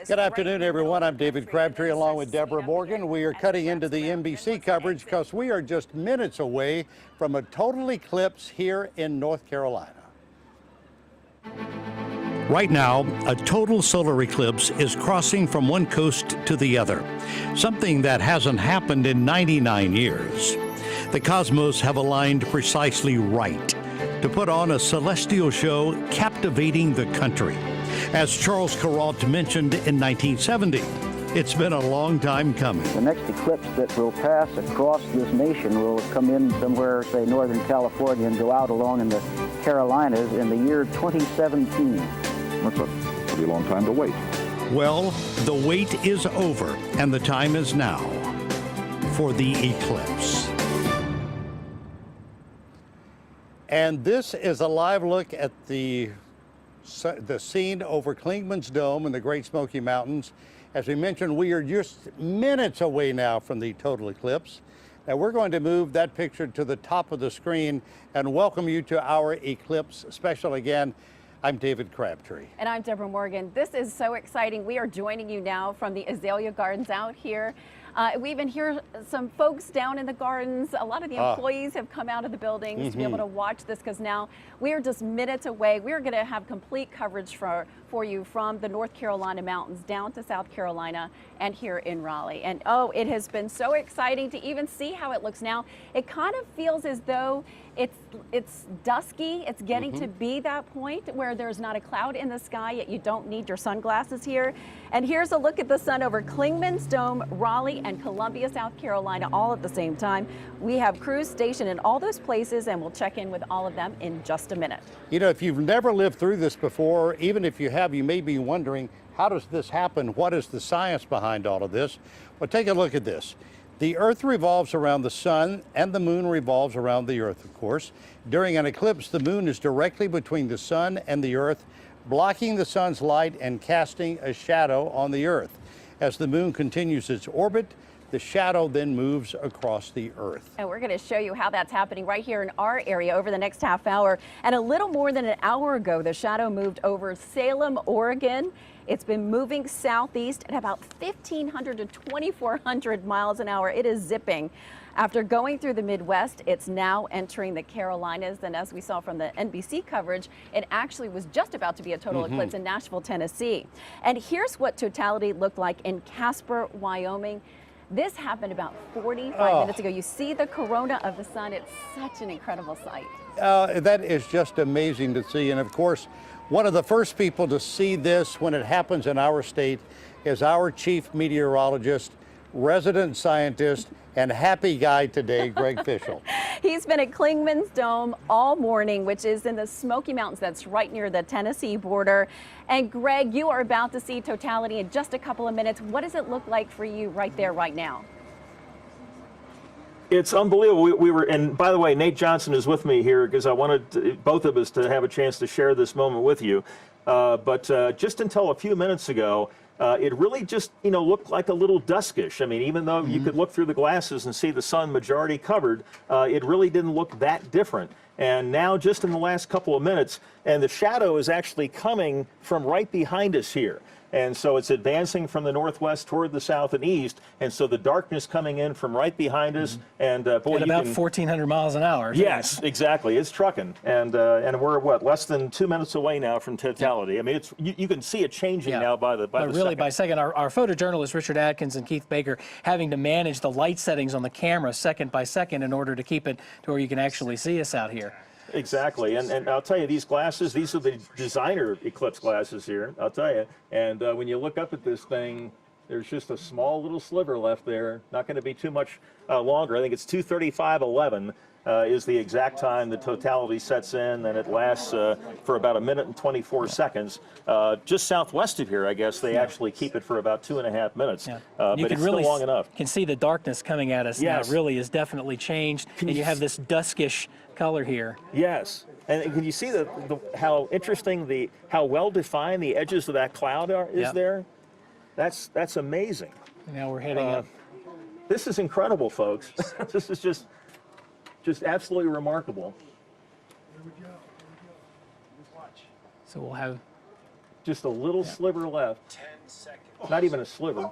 Good afternoon, everyone. I'm David Crabtree along with Deborah Morgan. We are cutting into the NBC coverage because we are just minutes away from a total eclipse here in North Carolina. Right now, a total solar eclipse is crossing from one coast to the other, something that hasn't happened in 99 years. The cosmos have aligned precisely right to put on a celestial show captivating the country. As Charles Kuralt mentioned in 1970, it's been a long time coming. The next eclipse that will pass across this nation will come in somewhere, say, Northern California and go out along in the Carolinas in the year 2017. That's a pretty long time to wait. Well, the wait is over, and the time is now for the eclipse. And this is a live look at the scene over Clingman's Dome in the Great Smoky Mountains. As we mentioned, we are just minutes away now from the total eclipse. Now we're going to move that picture to the top of the screen and welcome you to our Eclipse Special again. I'm David Crabtree. And I'm Deborah Morgan. This is so exciting. We are joining you now from the Azalea Gardens out here. We even hear some folks down in the gardens. A lot of the employees have come out of the buildings to be able to watch this because now we are just minutes away. We're going to have complete coverage for you from the North Carolina mountains down to South Carolina and here in Raleigh. And oh, it has been so exciting to even see how it looks now. It kind of feels as though it's dusky. It's getting to be that point where there's not a cloud in the sky, yet you don't need your sunglasses here. And here's a look at the sun over Clingman's Dome, Raleigh, and Columbia, South Carolina, all at the same time. We have crews stationed in all those places, and we'll check in with all of them in just a minute. You know, if you've never lived through this before, even if you have, you may be wondering, how does this happen? What is the science behind all of this? Well, take a look at this. The Earth revolves around the sun, and the moon revolves around the Earth, of course. During an eclipse, the moon is directly between the sun and the Earth, blocking the sun's light and casting a shadow on the Earth. As the moon continues its orbit, the shadow then moves across the Earth. And we're going to show you how that's happening right here in our area over the next half hour. And a little more than an hour ago, the shadow moved over Salem, Oregon. It's been moving southeast at about 1,500 to 2,400 miles an hour. It is zipping. After going through the Midwest, it's now entering the Carolinas. And as we saw from the NBC coverage, it actually was just about to be a total eclipse in Nashville, Tennessee. And here's what totality looked like in Casper, Wyoming. This happened about 45 minutes ago. You see the corona of the sun. It's such an incredible sight. That is just amazing to see. And of course, one of the first people to see this when it happens in our state is our chief meteorologist, resident scientist, and happy guy today, Greg Fischel. He's been at Clingman's Dome all morning, which is in the Smoky Mountains. That's right near the Tennessee border. And Greg, you are about to see totality in just a couple of minutes. What does it look like for you right there, right now? It's unbelievable. We were, and by the way, Nate Johnson is with me here because I wanted both of us to have a chance to share this moment with you. But just until a few minutes ago, it really just, looked like a little duskish. I mean, even though you could look through the glasses and see the sun majority covered, it really didn't look that different. And now just in the last couple of minutes, and the shadow is actually coming from right behind us here. And so it's advancing from the northwest toward the south and east. And so the darkness coming in from right behind us. And boy, at about 1,400 miles an hour. Yes, exactly. It's trucking. And we're, what, less than 2 minutes away now from totality. I mean, it's you can see it changing now by the really second. By second. Our photojournalists, Richard Atkins and Keith Baker, having to manage the light settings on the camera second by second in order to keep it to where you can actually see us out here. Exactly, and I'll tell you, these glasses, these are the designer Eclipse glasses here, I'll tell you. And when you look up at this thing, there's just a small little sliver left there. Not going to be too much longer. I think it's 2:35:11 is the exact time the totality sets in, and it lasts for about 1 minute and 24 seconds. Just southwest of here, I guess, they actually keep it for about 2.5 minutes. But it's still long enough. You can see the darkness coming at us now. It really has definitely changed, and you have this duskish color here. Yes. And can you see how interesting, how well defined the edges of that cloud is there? That's amazing. Now we're heading up. This is incredible, folks. This is just absolutely remarkable. So we'll have just a little sliver left. 10 seconds. Not even a sliver.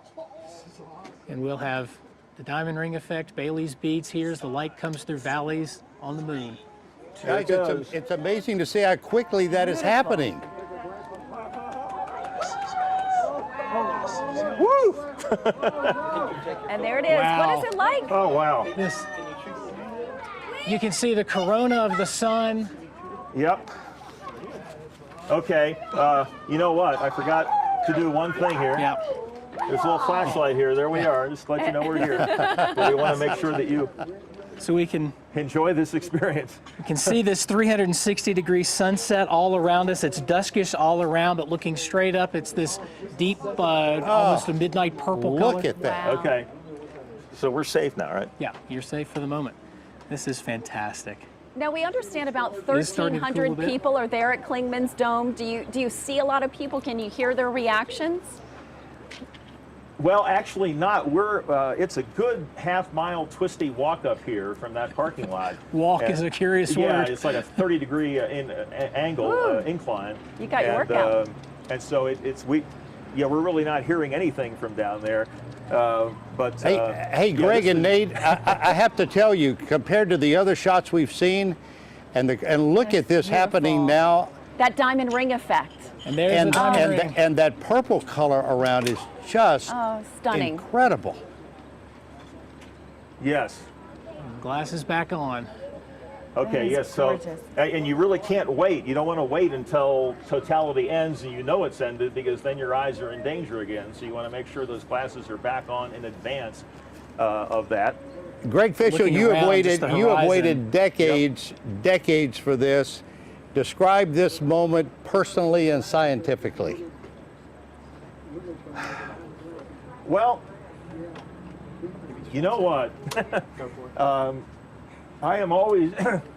And we'll have the diamond ring effect, Bailey's beads here as the light comes through valleys on the moon. Guys, There it goes. it's amazing to see how quickly that is happening. Woo! And there it is. Wow. What is it like? Oh, wow. This, you can see the corona of the sun. Yep. Okay. You know what? I forgot to do one thing here. Yeah. There's a little flashlight here. There we are. Just to let you know we're here. But we want to make sure that you So we can enjoy this experience. see this 360-degree sunset all around us. It's duskish all around, but looking straight up, it's this deep, almost a midnight purple color. Look at that. Wow. Okay. So we're safe now, right? Yeah, you're safe for the moment. This is fantastic. Now we understand about is starting to cool a 1,300 bit. people are there at Klingman's Dome. Do you see a lot of people? Can you hear their reactions? Well, actually not. It's a good half-mile twisty walk up here from that parking lot. Walk And- is a curious yeah, word. it's like a 30-degree angle incline. You got your workout. And so we're really not hearing anything from down there. But Hey, Greg and Nate, I have to tell you, compared to the other shots we've seen, and look at this happening now, That diamond ring effect. And there's the diamond ring. and that purple color around is just Oh, stunning. incredible. Yes. Glass is back on. Okay, That is yes, so, gorgeous. and you really can't wait. You don't want to wait until totality ends and you know it's ended, because then your eyes are in danger again. So you want to make sure those glasses are back on in advance of that. Greg Fischel, Looking you have around, waited just the you have horizon. waited decades for this. Describe this moment personally and scientifically. Well, you know what? I am always,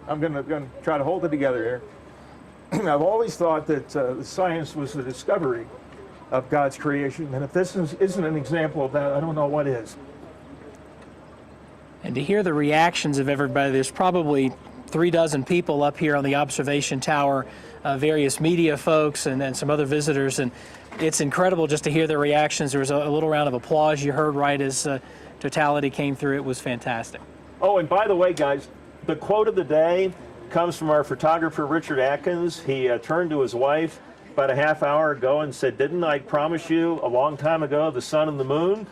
I'm going to try to hold it together here. I've always thought that science was the discovery of God's creation. And if this isn't an example of that, I don't know what is. And to hear the reactions of everybody, there's probably 36 people up here on the observation tower, various media folks and some other visitors. And it's incredible just to hear the reactions. There was a little round of applause you heard right as totality came through. It was fantastic. Oh, and by the way, guys, the quote of the day comes from our photographer, Richard Atkins. He turned to his wife about a half hour ago and said, "Didn't I promise you a long time ago the sun and the moon?"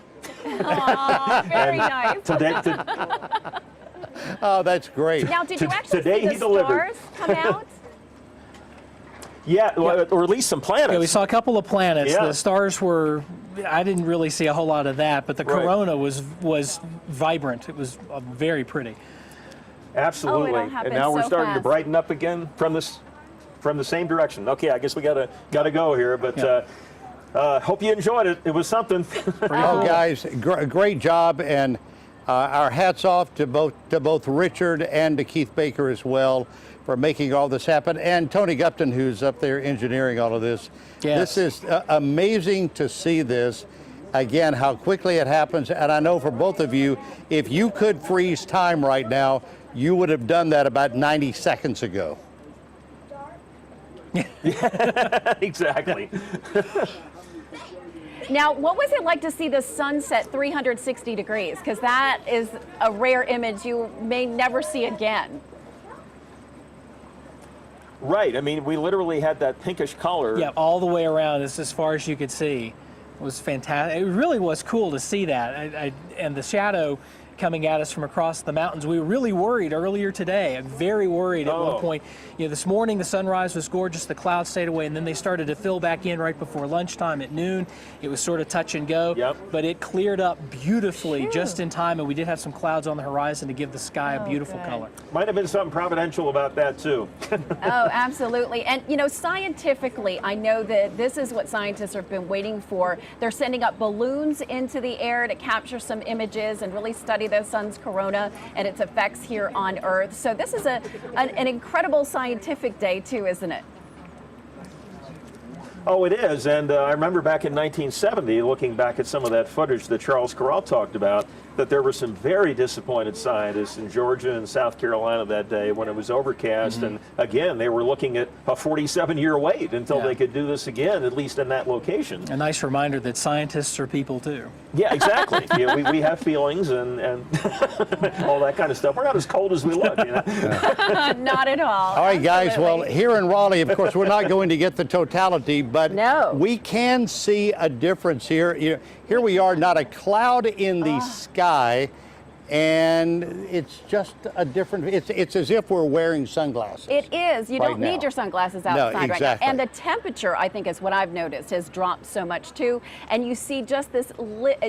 Aw, very nice. Today, Oh, that's great. Now, did you actually today see he the delivered. stars come out? yeah, or at least some planets. Yeah, we saw a couple of planets. Yeah. The stars were, I didn't really see a whole lot of that, but the Right. corona was vibrant. It was very pretty. Absolutely. Oh, it all And happened now we're so starting to fast. brighten up again from the same direction. Okay, I guess we gotta go here, but Yeah. hope you enjoyed it. It was something. Oh, guys, great job, and our hats off to both Richard and to Keith Baker as well for making all this happen, and Tony Gupton, who's up there engineering all of this. Yes. This is amazing to see this. Again, how quickly it happens, and I know for both of you, if you could freeze time right now, you would have done that about 90 seconds ago. Exactly. Now, what was it like to see the sunset 360 degrees? Because that is a rare image you may never see again. Right. I mean, we literally had that pinkish color. Yeah, all the way around, as far as you could see. It was fantastic. It really was cool to see that. And the shadow coming at us from across the mountains. We were really worried earlier today. Very worried at one point. You know, this morning the sunrise was gorgeous. The clouds stayed away, and then they started to fill back in right before lunchtime at noon. It was sort of touch and go. Yep. But it cleared up beautifully just in time, and we did have some clouds on the horizon to give the sky a beautiful good. color. Might have been something providential about that too. Oh, absolutely. And, you know, scientifically, I know that this is what scientists have been waiting for. They're sending up balloons into the air to capture some images and really study the sun's corona and its effects here on Earth. So this is an incredible scientific day, too, isn't it? Oh, it is, and I remember back in 1970, looking back at some of that footage that Charles Corral talked about, that there were some very disappointed scientists in Georgia and South Carolina that day when it was overcast, and again, they were looking at a 47-year wait until they could do this again, at least in that location. A nice reminder that scientists are people too. Yeah, exactly. Yeah, we have feelings and all that kind of stuff. We're not as cold as we look, you know? Not at all. All right, guys. Absolutely. Well, here in Raleigh, of course, we're not going to get the totality, but No. we can see a difference here. Here we are, not a cloud in the sky, and it's just a different. It's as if we're wearing sunglasses. It is. You right don't now. need your sunglasses outside right exactly. now. And the temperature, I think, is what I've noticed, has dropped so much too. And you see just this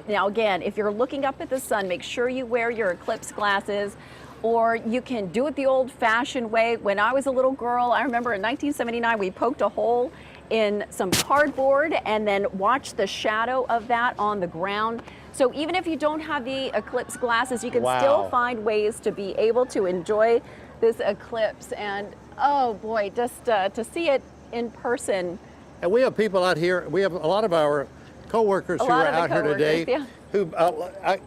now again, if you're looking up at the sun, make sure you wear your eclipse glasses. Or you can do it the old-fashioned way. When I was a little girl, I remember in 1979, we poked a hole in some cardboard and then watched the shadow of that on the ground. So even if you don't have the eclipse glasses, you can still find ways to be able to enjoy this eclipse. And oh boy, just to see it in person. And we have people out here. We have a lot of our coworkers who are out here today. Yeah. Who,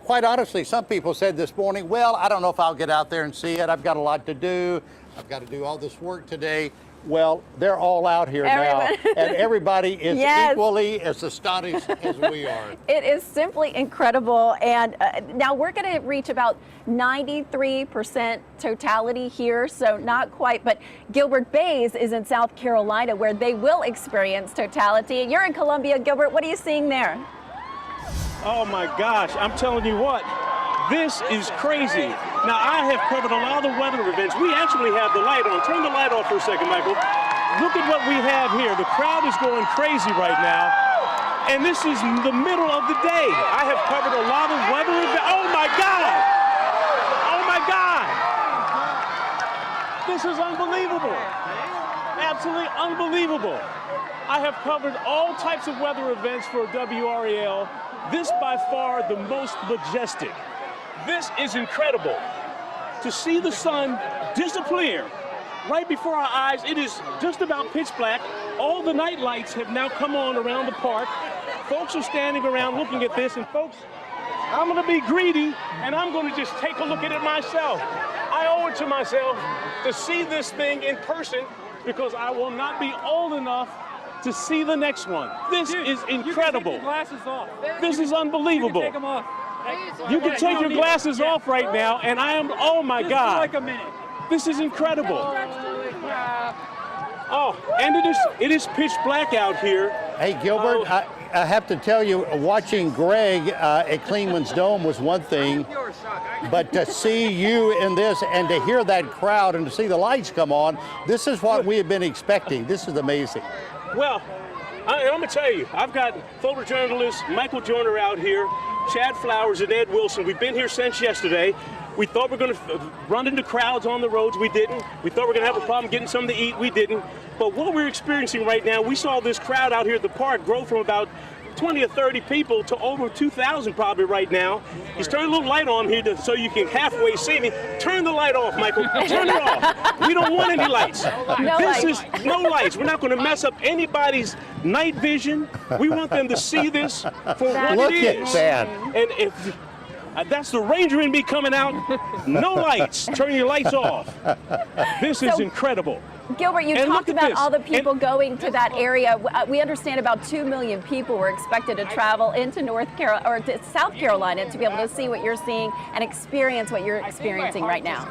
quite honestly, some people said this morning, well, I don't know if I'll get out there and see it. I've got a lot to do. I've got to do all this work today. Well, they're all out here now, and everybody is equally as astonished as we are. It is simply incredible, and now we're going to reach about 93% totality here, so not quite, but Gilbert Bays is in South Carolina where they will experience totality. You're in Columbia, Gilbert. What are you seeing there? Oh my gosh, I'm telling you what, this is crazy. Now, I have covered a lot of the weather events. We actually have the light on. Turn the light off for a second, Michael. Look at what we have here. The crowd is going crazy right now. And this is the middle of the day. I have covered a lot of weather events. Oh my God! Oh my God! This is unbelievable. Absolutely unbelievable. I have covered all types of weather events for WRAL. This by far the most majestic. This is incredible. To see the sun disappear right before our eyes, it is just about pitch black. All the night lights have now come on around the park. Folks are standing around looking at this, and folks, I'm gonna be greedy and I'm gonna just take a look at it myself. I owe it to myself to see this thing in person because I will not be old enough to see the next one. This is incredible. You can take your glasses off. This is unbelievable. You can take them off. You can take your glasses off right now, and I am, oh my Just God. for like a minute. This is incredible. Oh, and it is pitch black out here. Hey, Gilbert, I have to tell you, watching Greg at Klingman's Dome was one thing, but to see you in this and to hear that crowd and to see the lights come on, this is what we have been expecting. This is amazing. Well, I'm going to tell you, I've got photojournalists Michael Joyner out here, Chad Flowers and Ed Wilson. We've been here since yesterday. We thought we were going to run into crowds on the roads. We didn't. We thought we were going to have a problem getting something to eat. We didn't. But what we're experiencing right now, we saw this crowd out here at the park grow from about 20 or 30 people to over 2,000 probably right now. He's turned a little light on here so you can halfway see me. Turn the light off, Michael. Turn it off. We don't want any lights. This is no lights. We're not going to mess up anybody's night vision. We want them to see this for what it is. Look at that. And if that's the Ranger in me coming out, no lights. Turn your lights off. This is incredible. Gilbert, you And talked look at about this. all the people going to that area. We understand about 2 million people were expected to travel into North Carolina or to South Carolina to be able to see what you're seeing and experience what you're experiencing right now.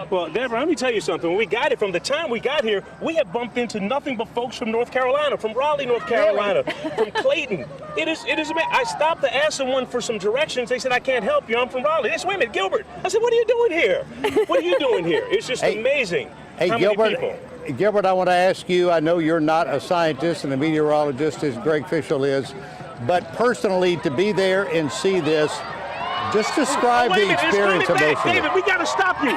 Well, Deborah, let me tell you something. When we got it, from the time we got here, we have bumped into nothing but folks from North Carolina, from Raleigh, North Carolina, from Clayton. It is amazing. I stopped to ask someone for some directions. They said, I can't help you. I'm from Raleigh. They said, wait a minute, Gilbert. I said, what are you doing here? What are you doing here? It's just amazing. Hey, how Gilbert, many people. Gilbert, I want to ask you, I know you're not a scientist and a meteorologist as Greg Fishel is, but personally to be there and see this, just describe Wait a the minute, experience it's coming back. emotionally. David, we got to stop you.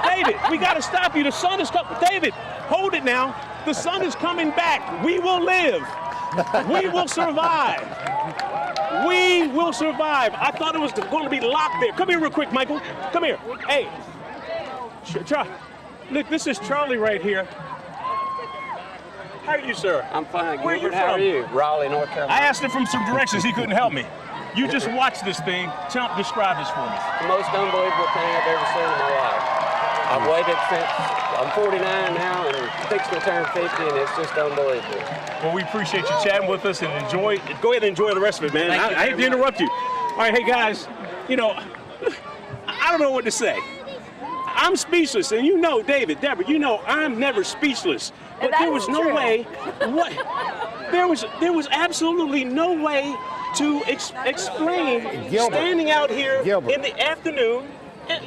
David, we got to stop you. The sun is coming. David, hold it now. The sun is coming back. We will live. We will survive. We will survive. I thought it was going to be locked there. Come here real quick, Michael. Come here. Hey. Look, this is Charlie right here. How are you, sir? I'm fine. Where are you Gilbert, how are from? you? Raleigh, North Carolina. I asked him from some directions. He couldn't help me. You just watch this thing. Describe this for me. The most unbelievable thing I've ever seen in my life. I've waited since I'm 49 now and fixing to turn 50, and it's just unbelievable. Well, we appreciate you chatting with us and enjoy. Go ahead and enjoy the rest of it, man. Thank you I hate to interrupt you. All right, hey guys, you know, I don't know what to say. I'm speechless, and you know, David, Deborah, you know, I'm never speechless. But That there is was no true. way. What? There was absolutely no way to explain Gilbert. standing out here Gilbert. in the afternoon.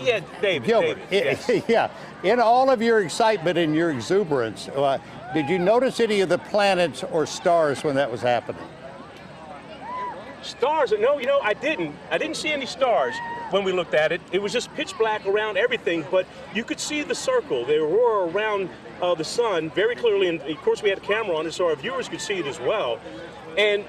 Yeah, David. Gilbert, David, yes. yeah, in all of your excitement and your exuberance, did you notice any of the planets or stars when that was happening? Stars? No, you know, I didn't. I didn't see any stars when we looked at it. It was just pitch black around everything, but you could see the circle, the aurora around the sun very clearly, and of course we had a camera on it so our viewers could see it as well. And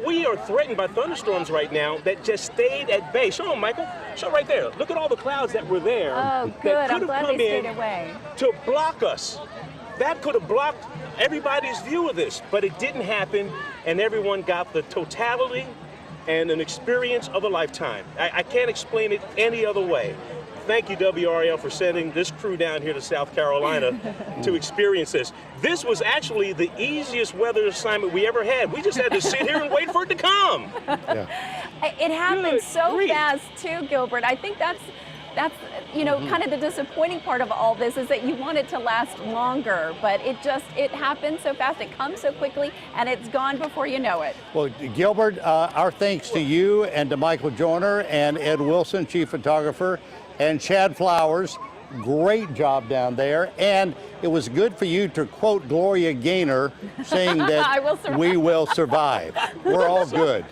we are threatened by thunderstorms right now that just stayed at bay. Show them, Michael. Show right there. Look at all the clouds that were there. Oh, good. That I'm could have glad come they in stayed away. to block us. That could have blocked everybody's view of this, but it didn't happen, and everyone got the totality and an experience of a lifetime. I can't explain it any other way. Thank you, WRAL, for sending this crew down here to South Carolina to experience this. This was actually the easiest weather assignment we ever had. We just had to sit here and wait for it to come. Yeah. It happened Good so grief. fast too, Gilbert. I think that's kind of the disappointing part of all this is that you want it to last longer, but it happened so fast. It comes so quickly, and it's gone before you know it. Well, Gilbert, our thanks to you and to Michael Joyner and Ed Wilson, chief photographer, and Chad Flowers. Great job down there. And it was good for you to quote Gloria Gaynor saying that we will survive. We're all good.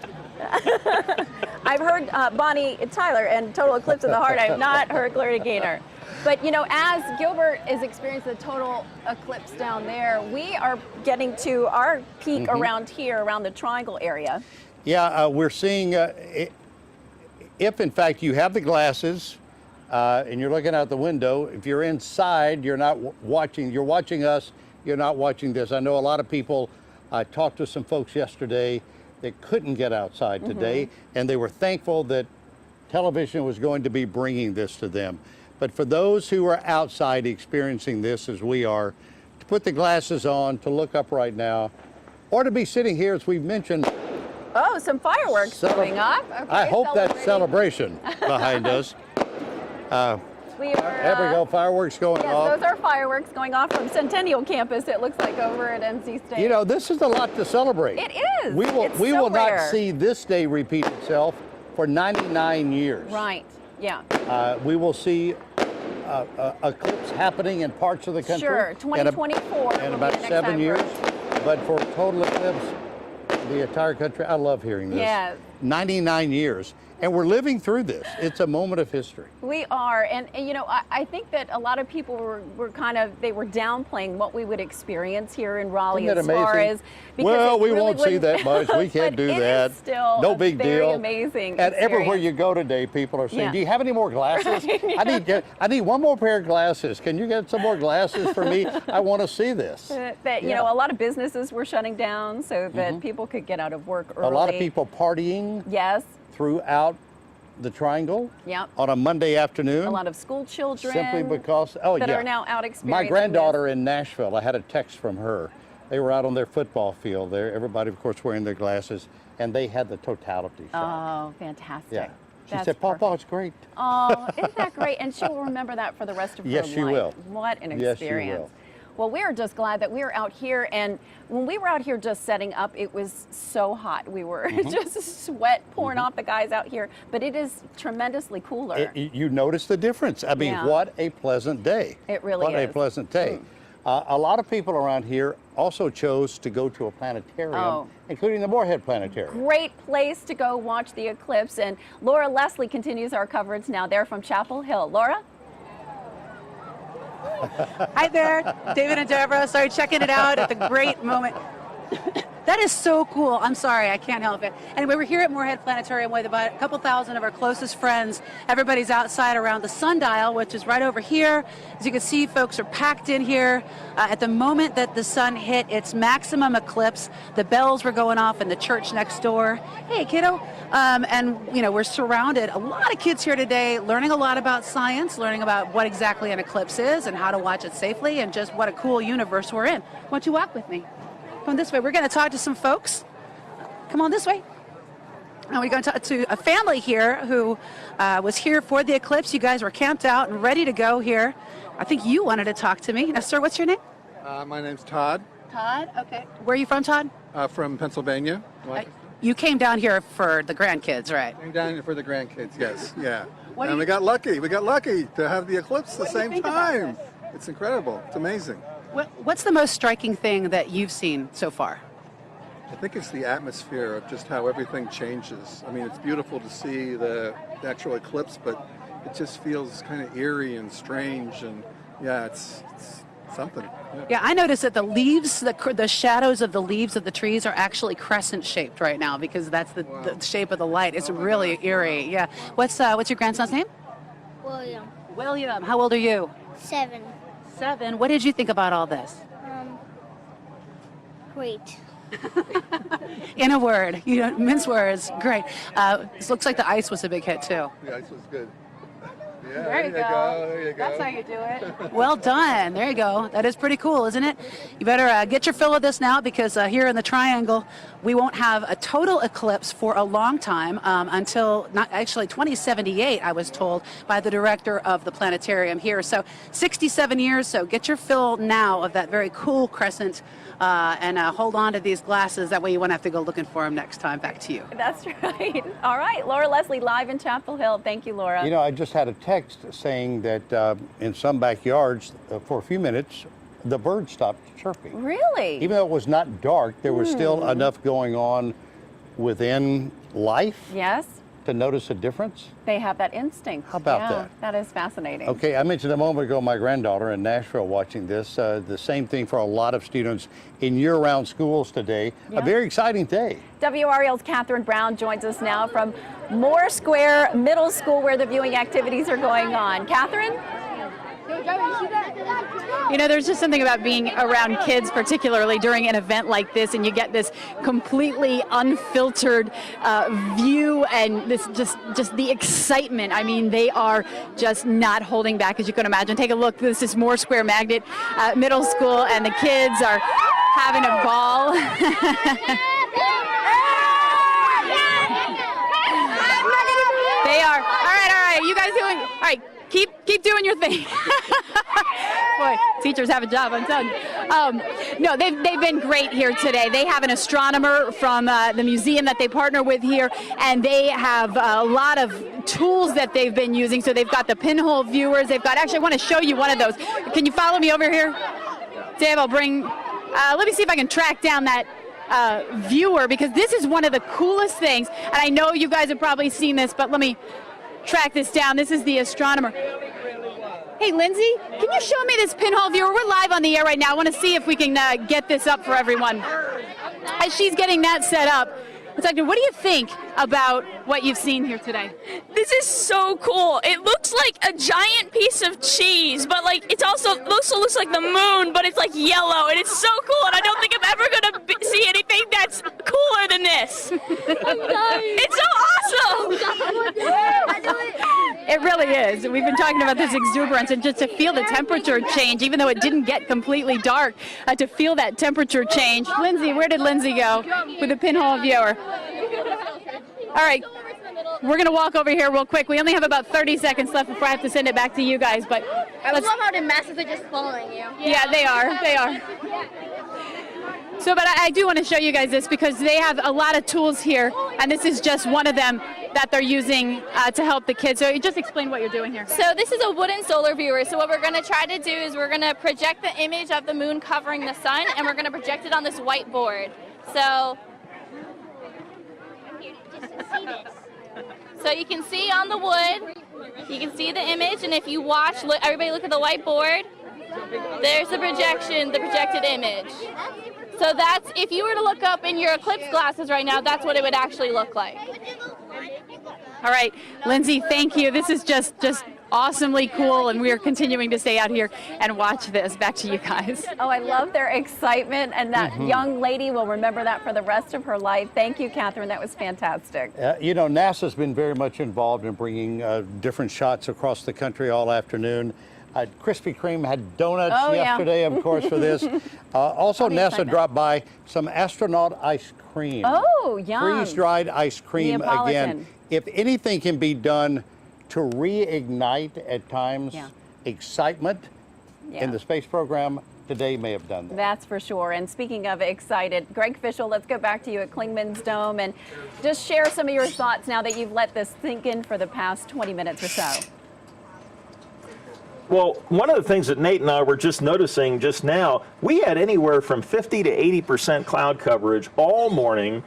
I've heard Bonnie Tyler and Total Eclipse of the Heart. I have not heard Gloria Gaynor. But, you know, as Gilbert is experiencing the total eclipse down there, we are getting to our peak around here, around the triangle area. Yeah, we're seeing, if in fact you have the glasses and you're looking out the window, if you're inside, you're not watching, you're watching us, you're not watching this. I know a lot of people, I talked to some folks yesterday that couldn't get outside today, and they were thankful that television was going to be bringing this to them. But for those who are outside experiencing this as we are, to put the glasses on, to look up right now, or to be sitting here, as we've mentioned. Oh, some fireworks going up. Okay, I hope that's celebration behind us. We are, there we go, fireworks going yes, off. those are fireworks going off from Centennial Campus, it looks like, over at NC State. You know, this is a lot to celebrate. It is. We will, It's we so will rare. not see this day repeat itself for 99 years. Right, yeah. We will see eclipse happening in parts of the country. Sure, 2024 in will about be the next 7 years. anniversary. But for total eclipse, the entire country, I love hearing this. Yes. 99 years. And we're living through this. It's a moment of history. We are, and you know, I think that a lot of people were downplaying what we would experience here in Raleigh. Isn't that as far amazing? as because Well, it we really won't see wouldn't- that much. We can't but do it that. is still no a big very deal. amazing And everywhere experience. you go today, people are saying, Yeah. "Do you have any more glasses? I need one more pair of glasses. Can you get some more glasses for me? I want to see this." That you know, a lot of businesses were shutting down so that people could get out of work early. A lot of people partying Yes. throughout the Triangle Yep. on a Monday afternoon. A lot of school children. Simply because, that are now out experiencing My this. granddaughter in Nashville, I had a text from her. They were out on their football field there, everybody, of course, wearing their glasses, and they had the totality shot. Oh, fantastic. Yeah. She That's said, "Papa, perfect. it's great." Oh, isn't that great? And she'll remember that for the rest of her life. Yes, she will. What an Yes, she experience. will. Well, we are just glad that we are out here. And when we were out here just setting up, it was so hot. We were just sweat pouring off the guys out here. But it is tremendously cooler. You notice the difference. I mean, Yeah. what a pleasant day. It really What a is. pleasant day. A lot of people around here also chose to go to a planetarium, Oh. including the Moorhead Planetarium. Great place to go watch the eclipse. And Laura Leslie continues our coverage now there from Chapel Hill. Laura? Hi there, David and Deborah. Sorry, checking it out at the great moment. That is so cool. I'm sorry, I can't help it. Anyway, we're here at Moorhead Planetarium with about a couple thousand of our closest friends. Everybody's outside around the sundial, which is right over here. As you can see, folks are packed in here. At the moment that the sun hit its maximum eclipse, the bells were going off in the church next door. Hey, kiddo. And, you know, we're surrounded. A lot of kids here today learning a lot about science, learning about what exactly an eclipse is and how to watch it safely, and just what a cool universe we're in. Why don't you walk with me? Come this way. We're going to talk to some folks. Come on this way. And we're going to talk to a family here who was here for the eclipse. You guys were camped out and ready to go here. I think you wanted to talk to me. Now, sir, what's your name? My name's Todd. Todd? Okay. Where are you from, Todd? From Pennsylvania. You came down here for the grandkids, right? Came down here for the grandkids, yes. Yeah. What do And you- we got lucky. We got lucky to have the eclipse the What do you same think about time. this? It's incredible. It's amazing. What's the most striking thing that you've seen so far? I think it's the atmosphere of just how everything changes. I mean, it's beautiful to see the actual eclipse, but it just feels kind of eerie and strange. And yeah, it's something. Yeah, I noticed that the leaves, the shadows of the leaves of the trees are actually crescent shaped right now because that's the shape of the light. It's really eerie. Yeah. What's your grandson's name? William. William. How old are you? 7. 7. What did you think about all this? Great. In a word, you don't mince words. Great. This looks like the ice was a big hit too. The ice was good. Yeah, There you go. There you go. That's how you do it. Well done. There you go. That is pretty cool, isn't it? You better get your fill of this now because here in the Triangle, we won't have a total eclipse for a long time until not actually 2078, I was told by the director of the planetarium here. So 67 years. So get your fill now of that very cool crescent and hold on to these glasses. That way you won't have to go looking for them next time. Back to you. That's right. All right, Laura Leslie live in Chapel Hill. Thank you, Laura. You know, I just had a text saying that in some backyards, for a few minutes, the birds stopped chirping. Really? Even though it was not dark, there was still enough going on within life Yes, to notice a difference. they have that instinct. How about Yeah, that? That is fascinating. Okay, I mentioned a moment ago my granddaughter in Nashville watching this. The same thing for a lot of students in year-round schools today. Yeah. A very exciting day. WREL's Catherine Brown joins us now from Moore Square Middle School where the viewing activities are going on. Catherine? You know, there's just something about being around kids, particularly during an event like this, and you get this completely unfiltered view and this just the excitement. I mean, they are just not holding back, as you can imagine. Take a look. This is Moore Square Magnet Middle School, and the kids are having a ball. They are. All right. You guys doing? All right. Keep doing your thing. Boy, teachers have a job, I'm telling you. No, they've been great here today. They have an astronomer from the museum that they partner with here, and they have a lot of tools that they've been using. So they've got the pinhole viewers. They've got, actually, I want to show you one of those. Can you follow me over here? Dave, I'll bring, let me see if I can track down that viewer, because this is one of the coolest things. And I know you guys have probably seen this, but let me track this down. This is the astronomer. Hey, Lindsay, can you show me this pinhole viewer? We're live on the air right now. I want to see if we can get this up for everyone. As she's getting that set up, what do you think about what you've seen here today? This is so cool. It looks like a giant piece of cheese, but like it also looks like the moon, but it's like yellow, and it's so cool. And I don't think I'm ever gonna see anything that's cooler than this. It's so awesome. It really is. We've been talking about this exuberance, and just to feel the temperature change, even though it didn't get completely dark, to feel that temperature change. Lindsay, where did Lindsay go with the pinhole viewer? All right, we're going to walk over here real quick. We only have about 30 seconds left before I have to send it back to you guys. But I love how the masses are just following you. Yeah, they are. So, but I do want to show you guys this because they have a lot of tools here, and this is just one of them that they're using to help the kids. So just explain what you're doing here. So this is a wooden solar viewer. So what we're going to try to do is we're going to project the image of the moon covering the sun, and we're going to project it on this whiteboard. So you can see on the wood, you can see the image, and if you watch, everybody look at the whiteboard. There's the projection, the projected image. So that's, if you were to look up in your eclipse glasses right now, that's what it would actually look like. All right, Lindsay, thank you. This is just awesomely cool, and we are continuing to stay out here and watch this. Back to you guys. Oh, I love their excitement, and that young lady will remember that for the rest of her life. Thank you, Catherine. That was fantastic. You know, NASA's been very much involved in bringing different shots across the country all afternoon. Krispy Kreme had donuts yesterday, of course, for this. Also, NASA dropped by some astronaut ice cream. Oh, yum. Freeze-dried ice cream again. If anything can be done to reignite at times excitement in the space program, today may have done that. That's for sure. And speaking of excited, Greg Fischel, let's go back to you at Klingman's Dome and just share some of your thoughts now that you've let this sink in for the past 20 minutes or so. Well, one of the things that Nate and I were just noticing just now, we had anywhere from 50 to 80% cloud coverage all morning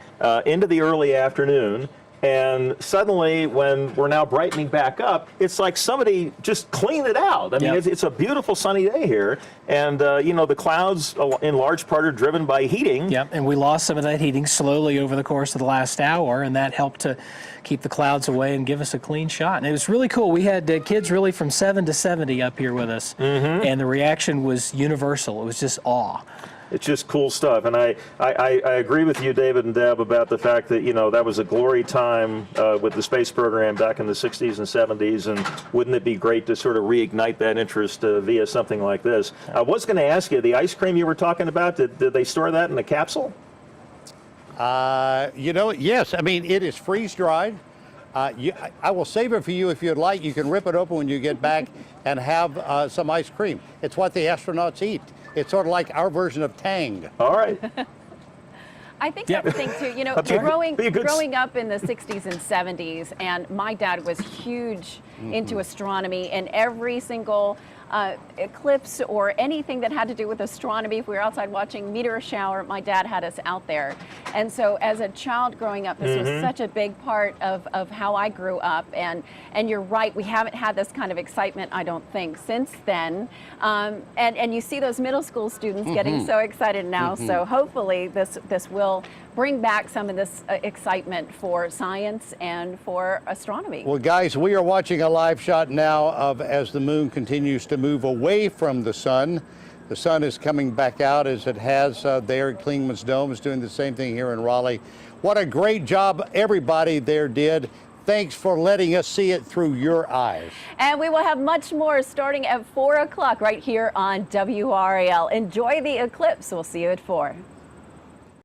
into the early afternoon. And suddenly, when we're now brightening back up, it's like somebody just cleaned it out. I mean, it's a beautiful sunny day here. And, you know, the clouds, in large part, are driven by heating. Yep, and we lost some of that heating slowly over the course of the last hour, and that helped to keep the clouds away and give us a clean shot. And it was really cool. We had kids really from 7 to 70 up here with us, and the reaction was universal. It was just awe. It's just cool stuff, and I agree with you, David and Deb, about the fact that, you know, that was a glory time with the space program back in the 60s and 70s, and wouldn't it be great to sort of reignite that interest via something like this? I was going to ask you, the ice cream you were talking about, did they store that in a capsule? You know, yes. I mean, it is freeze-dried. I will save it for you if you'd like. You can rip it open when you get back and have some ice cream. It's what the astronauts eat. It's sort of like our version of Tang. All right. I think that's the thing too, you know, growing up in the 60s and 70s, and my dad was huge into astronomy, and every single eclipse or anything that had to do with astronomy, if we were outside watching meteor shower, my dad had us out there. And so as a child growing up, this was such a big part of how I grew up. And you're right, we haven't had this kind of excitement, I don't think, since then. And you see those middle school students getting so excited now. So hopefully this will bring back some of this excitement for science and for astronomy. Well, guys, we are watching a live shot now of as the moon continues to move away from the sun. The sun is coming back out as it has there at Klingman's Dome. It's doing the same thing here in Raleigh. What a great job everybody there did. Thanks for letting us see it through your eyes. And we will have much more starting at 4 o'clock right here on WRAL. Enjoy the eclipse. We'll see you at 4.